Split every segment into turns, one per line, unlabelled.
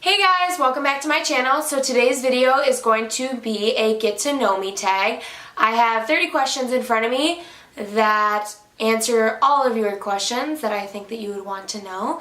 Hey guys, welcome back to my channel. So today's video is going to be a get to know me tag. I have 30 questions in front of me that answer all of your questions that I think that you would want to know.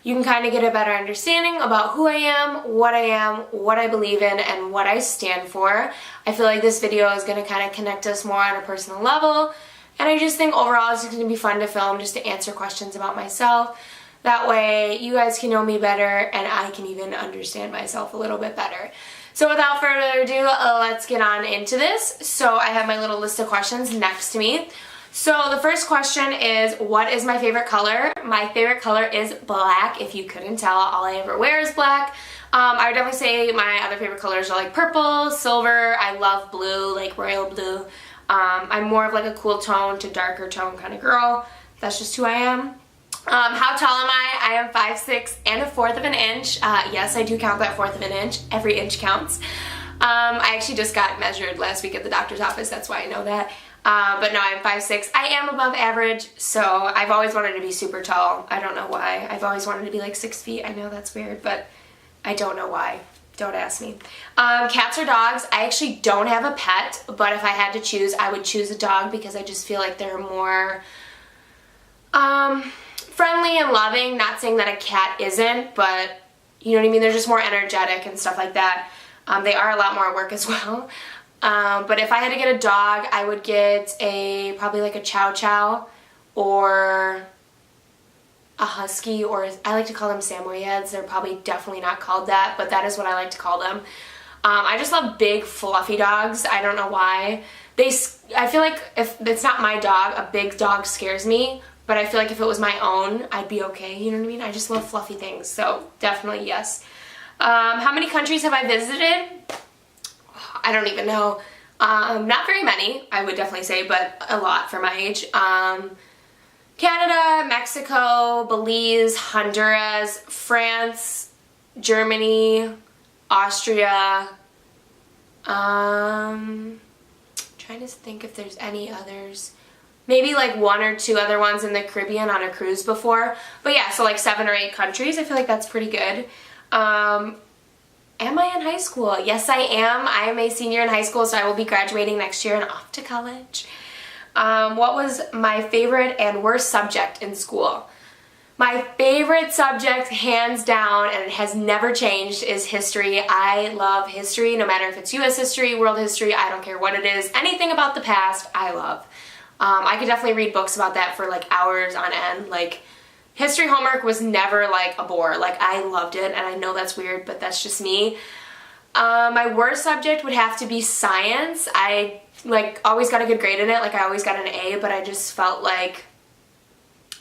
You can kind of get a better understanding about who I am, what I believe in, and what I stand for. I feel like this video is going to kind of connect us more on a personal level, and I just think overall it's going to be fun to film just to answer questions about myself. That way you guys can know me better and I can even understand myself a little bit better. So without further ado, let's get on into this. So I have my little list of questions next to me. So the first question is, what is my favorite color? My favorite color is black. If you couldn't tell, all I ever wear is black. I would definitely say my other favorite colors are like purple, silver. I love blue, like royal blue. I'm more of like a cool tone to darker tone kind of girl. That's just who I am. How tall am I? I am 5'6" and 1/4 of an inch. Yes, I do count that 1/4 of an inch. Every inch counts. I actually just got measured last week at the doctor's office. That's why I know that. But no, I'm 5'6". I am above average, so I've always wanted to be super tall. I don't know why. I've always wanted to be like 6 feet. I know that's weird, but I don't know why. Don't ask me. Cats or dogs? I actually don't have a pet, but if I had to choose, I would choose a dog because I just feel like they're more friendly and loving. Not saying that a cat isn't, but you know what I mean? They're just more energetic and stuff like that. They are a lot more work as well. But if I had to get a dog, I would get probably like a chow chow or a husky, or I like to call them Samoyeds. They're probably definitely not called that, but that is what I like to call them. I just love big fluffy dogs. I don't know why. I feel like if it's not my dog, a big dog scares me. But I feel like if it was my own, I'd be okay, you know what I mean? I just love fluffy things, so definitely yes. How many countries have I visited? I don't even know. Not very many, I would definitely say, but a lot for my age. Canada, Mexico, Belize, Honduras, France, Germany, Austria. Trying to think if there's any others. Maybe like 1 or 2 other ones in the Caribbean on a cruise before. But yeah, so like 7 or 8 countries. I feel like that's pretty good. Am I in high school? Yes, I am. I am a senior in high school, so I will be graduating next year and off to college. What was my favorite and worst subject in school? My favorite subject, hands down, and it has never changed, is history. I love history, no matter if it's U.S. history, world history, I don't care what it is. Anything about the past, I love. I could definitely read books about that for like hours on end. Like, history homework was never like a bore. Like, I loved it, and I know that's weird, but that's just me. My worst subject would have to be science. I like always got a good grade in it. Like, I always got an A, but I just felt like,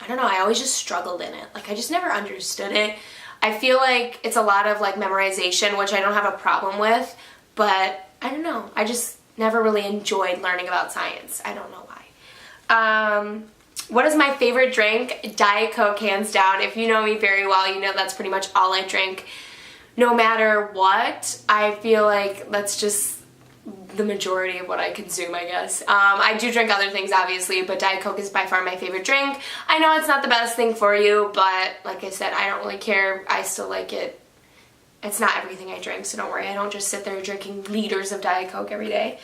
I don't know, I always just struggled in it. Like, I just never understood it. I feel like it's a lot of like memorization, which I don't have a problem with, but I don't know. I just never really enjoyed learning about science. I don't know why. What is my favorite drink? Diet Coke, hands down. If you know me very well, you know that's pretty much all I drink. No matter what, I feel like that's just the majority of what I consume, I guess. I do drink other things, obviously, but Diet Coke is by far my favorite drink. I know it's not the best thing for you, but like I said, I don't really care. I still like it. It's not everything I drink, so don't worry. I don't just sit there drinking liters of Diet Coke every day.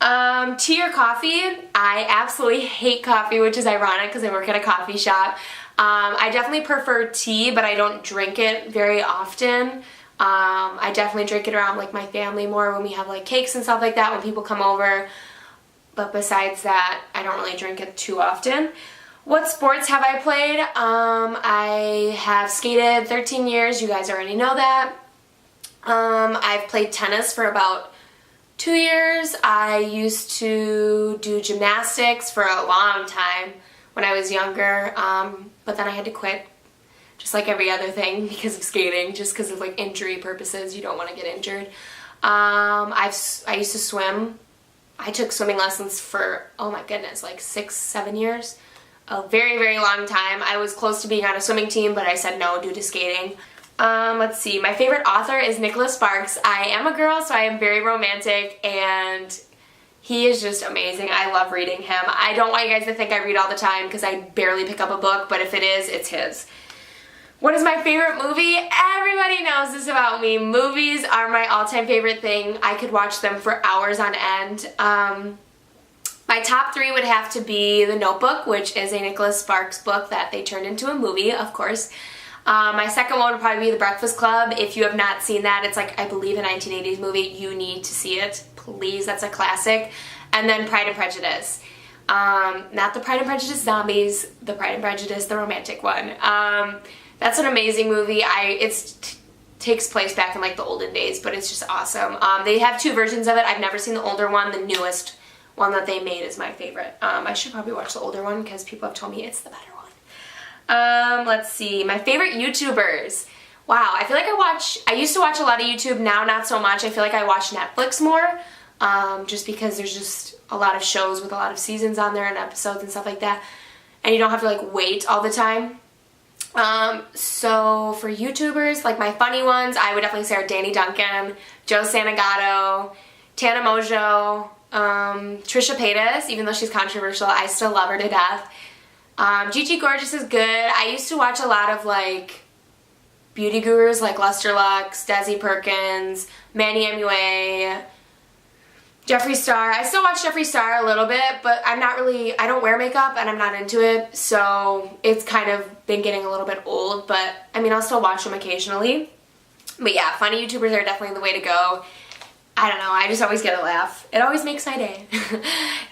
Tea or coffee? I absolutely hate coffee, which is ironic because I work at a coffee shop. I definitely prefer tea, but I don't drink it very often. I definitely drink it around like my family more when we have like cakes and stuff like that when people come over. But besides that, I don't really drink it too often. What sports have I played? I have skated 13 years. You guys already know that. I've played tennis for about 2 years. I used to do gymnastics for a long time when I was younger, but then I had to quit, just like every other thing, because of skating, just because of like injury purposes. You don't want to get injured. I used to swim. I took swimming lessons for, oh my goodness, like 6, 7 years. A very, very long time. I was close to being on a swimming team, but I said no due to skating. Let's see, my favorite author is Nicholas Sparks. I am a girl, so I am very romantic, and he is just amazing. I love reading him. I don't want you guys to think I read all the time because I barely pick up a book, but if it is, it's his. What is my favorite movie? Everybody knows this about me. Movies are my all-time favorite thing. I could watch them for hours on end. My top 3 would have to be The Notebook, which is a Nicholas Sparks book that they turned into a movie, of course. My second one would probably be The Breakfast Club. If you have not seen that, it's like, I believe, a 1980s movie. You need to see it. Please, that's a classic. And then Pride and Prejudice. Not the Pride and Prejudice zombies, the Pride and Prejudice, the romantic one. That's an amazing movie. It takes place back in like the olden days, but it's just awesome. They have 2 versions of it. I've never seen the older one. The newest one that they made is my favorite. I should probably watch the older one because people have told me it's the better one. Let's see. My favorite YouTubers. Wow, I feel like I used to watch a lot of YouTube, now not so much. I feel like I watch Netflix more, just because there's just a lot of shows with a lot of seasons on there and episodes and stuff like that, and you don't have to like wait all the time. So for YouTubers, like my funny ones, I would definitely say are Danny Duncan, Joe Santagato, Tana Mojo, Trisha Paytas. Even though she's controversial, I still love her to death. Gigi Gorgeous is good. I used to watch a lot of like beauty gurus like Luster Lux, Desi Perkins, Manny MUA, Jeffree Star. I still watch Jeffree Star a little bit, but I don't wear makeup and I'm not into it, so it's kind of been getting a little bit old, but I mean, I'll still watch them occasionally. But yeah, funny YouTubers are definitely the way to go. I don't know, I just always get a laugh. It always makes my day.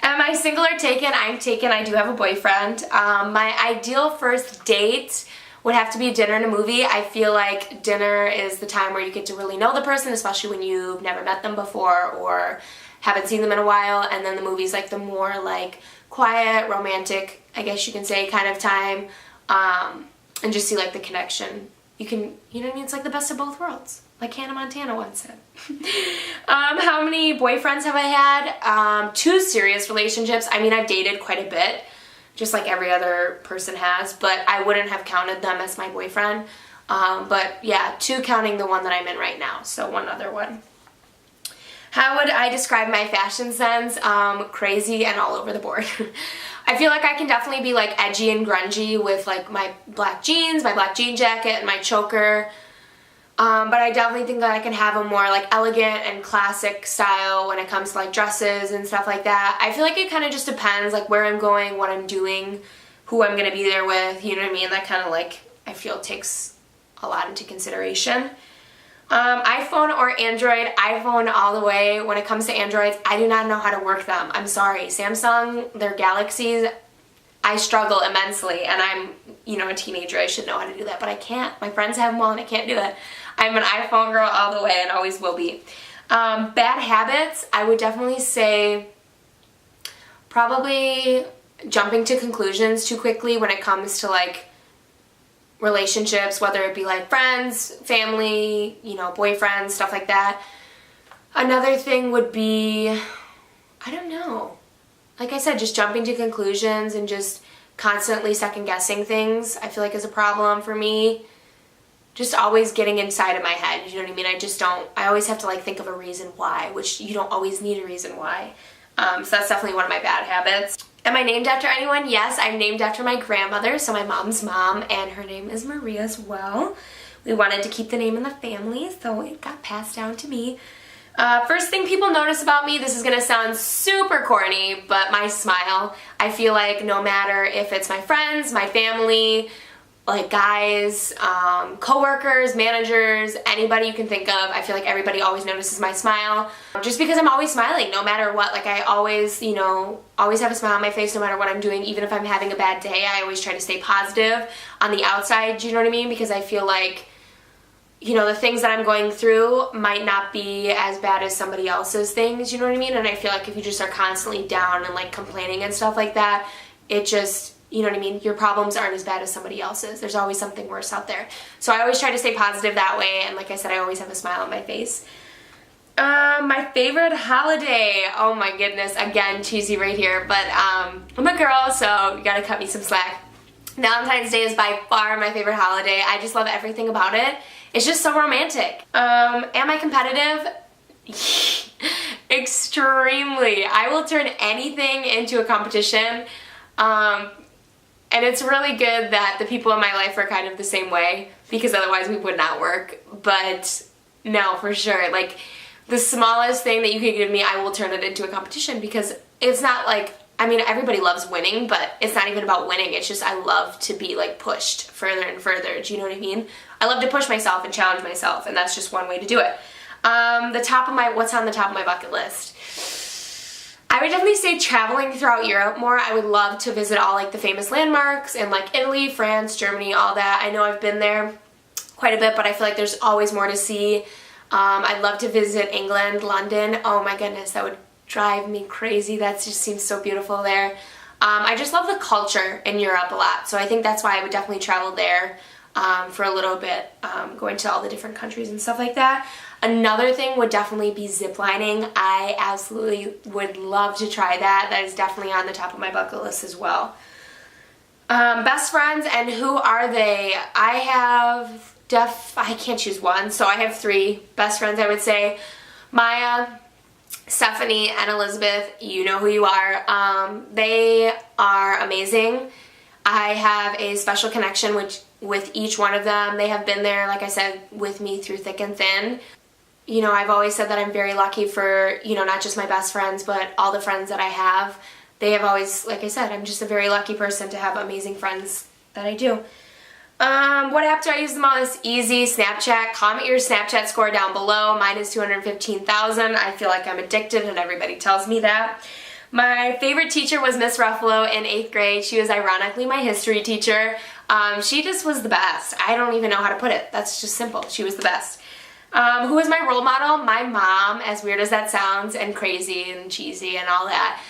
Am I single or taken? I'm taken. I do have a boyfriend. My ideal first date would have to be dinner and a movie. I feel like dinner is the time where you get to really know the person, especially when you've never met them before or haven't seen them in a while, and then the movie's like the more like quiet, romantic, I guess you can say, kind of time, and just see like the connection. You know what I mean? It's like the best of both worlds, like Hannah Montana once said. How many boyfriends have I had? 2 serious relationships. I mean, I've dated quite a bit, just like every other person has, but I wouldn't have counted them as my boyfriend. But yeah, 2 counting the one that I'm in right now, so 1 other one. How would I describe my fashion sense? Crazy and all over the board. I feel like I can definitely be like edgy and grungy with like my black jeans, my black jean jacket, and my choker. But I definitely think that I can have a more like elegant and classic style when it comes to like dresses and stuff like that. I feel like it kind of just depends like where I'm going, what I'm doing, who I'm going to be there with, you know what I mean? That kind of like, I feel takes a lot into consideration. iPhone or Android? iPhone all the way. When it comes to Androids, I do not know how to work them. I'm sorry. Samsung, their Galaxies, I struggle immensely, and I'm, a teenager. I should know how to do that, but I can't. My friends have them all and I can't do it. I'm an iPhone girl all the way and always will be. Bad habits, I would definitely say probably jumping to conclusions too quickly when it comes to like relationships, whether it be like friends, family, boyfriends, stuff like that. Another thing would be, I don't know. Like I said, just jumping to conclusions and just constantly second guessing things, I feel like is a problem for me. Just always getting inside of my head, you know what I mean? I always have to like think of a reason why, which you don't always need a reason why. So that's definitely one of my bad habits. Am I named after anyone? Yes, I'm named after my grandmother, so my mom's mom, and her name is Maria as well. We wanted to keep the name in the family, so it got passed down to me. First thing people notice about me, this is going to sound super corny, but my smile. I feel like no matter if it's my friends, my family, like guys, coworkers, managers, anybody you can think of, I feel like everybody always notices my smile. Just because I'm always smiling no matter what. Like I always, always have a smile on my face no matter what I'm doing. Even if I'm having a bad day, I always try to stay positive on the outside, do you know what I mean? Because I feel like, the things that I'm going through might not be as bad as somebody else's things, you know what I mean? And I feel like if you just are constantly down and like complaining and stuff like that, it just, you know what I mean? Your problems aren't as bad as somebody else's. There's always something worse out there. So I always try to stay positive that way, and like I said, I always have a smile on my face. My favorite holiday, oh my goodness, again, cheesy right here, but I'm a girl, so you gotta cut me some slack. Valentine's Day is by far my favorite holiday. I just love everything about it. It's just so romantic. Am I competitive? Extremely. I will turn anything into a competition. And it's really good that the people in my life are kind of the same way, because otherwise we would not work. But no, for sure, like the smallest thing that you could give me, I will turn it into a competition, because it's not like, I mean, everybody loves winning, but it's not even about winning. It's just I love to be like pushed further and further. Do you know what I mean? I love to push myself and challenge myself, and that's just one way to do it. What's on the top of my bucket list? I would definitely say traveling throughout Europe more. I would love to visit all like the famous landmarks in like Italy, France, Germany, all that. I know I've been there quite a bit, but I feel like there's always more to see. I'd love to visit England, London. Oh my goodness, that would drive me crazy. That just seems so beautiful there. I just love the culture in Europe a lot, so I think that's why I would definitely travel there for a little bit, going to all the different countries and stuff like that. Another thing would definitely be ziplining. I absolutely would love to try that. That is definitely on the top of my bucket list as well. Best friends, and who are they? I can't choose one, so I have 3 best friends, I would say. Maya, Stephanie, and Elizabeth. You know who you are. They are amazing. I have a special connection with each one of them. They have been there, like I said, with me through thick and thin. You know, I've always said that I'm very lucky for, you know, not just my best friends, but all the friends that I have. They have always, like I said, I'm just a very lucky person to have amazing friends that I do. What app do I use the most? Easy, Snapchat. Comment your Snapchat score down below. Mine is 215,000. I feel like I'm addicted, and everybody tells me that. My favorite teacher was Miss Ruffalo in 8th grade. She was ironically my history teacher. She just was the best. I don't even know how to put it. That's just simple. She was the best. Who was my role model? My mom, as weird as that sounds, and crazy and cheesy and all that.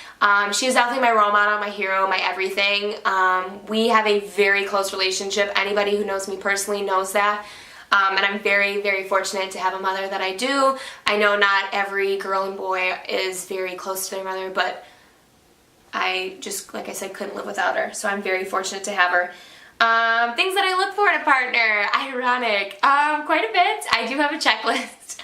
She is definitely my role model, my hero, my everything. We have a very close relationship. Anybody who knows me personally knows that. And I'm very, very fortunate to have a mother that I do. I know not every girl and boy is very close to their mother, but I just, like I said, couldn't live without her. So I'm very fortunate to have her. Things that I look for in a partner. Ironic. Quite a bit. I do have a checklist.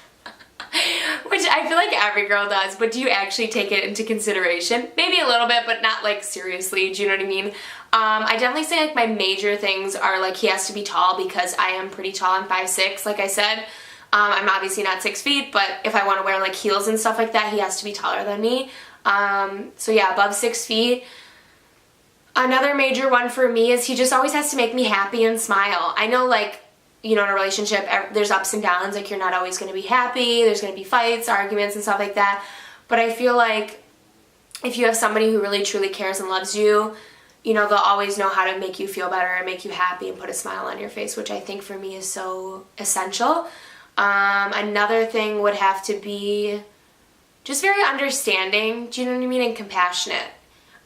Which I feel like every girl does, but do you actually take it into consideration? Maybe a little bit, but not like seriously. Do you know what I mean? I definitely say like my major things are like he has to be tall, because I am pretty tall. I'm 5'6", like I said. I'm obviously not 6 feet, but if I want to wear like heels and stuff like that, he has to be taller than me. So yeah, above 6 feet. Another major one for me is he just always has to make me happy and smile. I know, like, you know, in a relationship, there's ups and downs. Like, you're not always going to be happy. There's going to be fights, arguments, and stuff like that. But I feel like if you have somebody who really, truly cares and loves you, you know, they'll always know how to make you feel better and make you happy and put a smile on your face, which I think for me is so essential. Another thing would have to be just very understanding, do you know what I mean, and compassionate.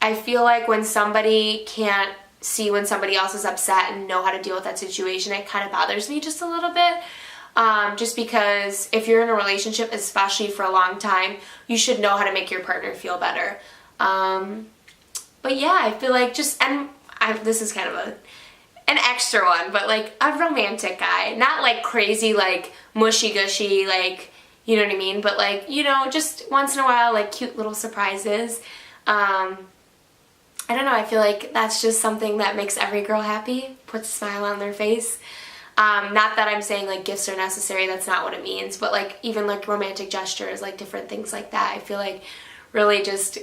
I feel like when somebody can't see when somebody else is upset and know how to deal with that situation, it kind of bothers me just a little bit. Just because if you're in a relationship, especially for a long time, you should know how to make your partner feel better. But yeah, I feel like this is kind of an extra one, but like a romantic guy. Not like crazy, like mushy-gushy, like, you know what I mean? But like, you know, just once in a while, like cute little surprises. I don't know, I feel like that's just something that makes every girl happy, puts a smile on their face. Not that I'm saying like gifts are necessary, that's not what it means, but like even like romantic gestures, like different things like that, I feel like really just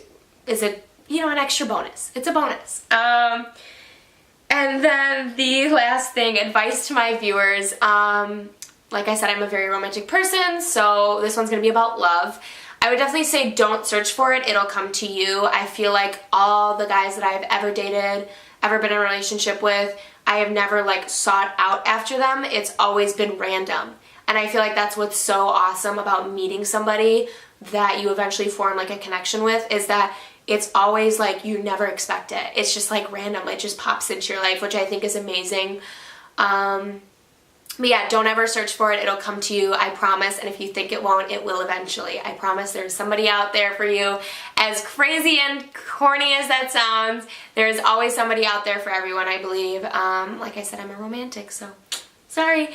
is a, you know, an extra bonus. It's a bonus. And then the last thing, advice to my viewers. Like I said, I'm a very romantic person, so this one's gonna be about love. I would definitely say don't search for it, it'll come to you. I feel like all the guys that I've ever dated, ever been in a relationship with, I have never like sought out after them. It's always been random. And I feel like that's what's so awesome about meeting somebody that you eventually form like a connection with, is that it's always like you never expect it. It's just like random, it just pops into your life, which I think is amazing. But yeah, don't ever search for it. It'll come to you, I promise. And if you think it won't, it will eventually. I promise there's somebody out there for you. As crazy and corny as that sounds, there's always somebody out there for everyone, I believe. Like I said, I'm a romantic, so sorry.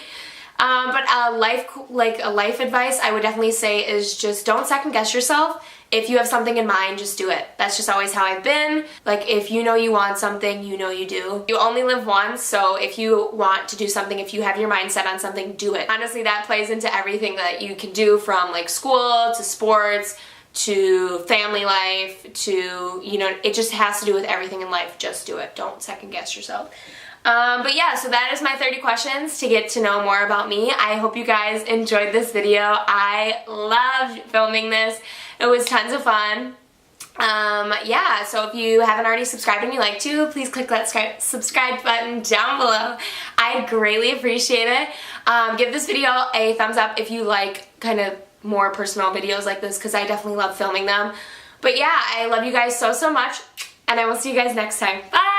But life advice I would definitely say is just don't second guess yourself. if you have something in mind, just do it. That's just always how I've been. Like, if you know you want something, you know you do. You only live once, so if you want to do something, if you have your mind set on something, do it. Honestly, that plays into everything that you can do, from like school to sports to family life to, you know, it just has to do with everything in life. Just do it. Don't second guess yourself. But yeah, so that is my 30 questions to get to know more about me. I hope you guys enjoyed this video. I loved filming this. It was tons of fun. Yeah, so if you haven't already subscribed and you like to, please click that subscribe button down below. I'd greatly appreciate it. Give this video a thumbs up if you like kind of more personal videos like this, because I definitely love filming them. But yeah, I love you guys so much, and I will see you guys next time. Bye!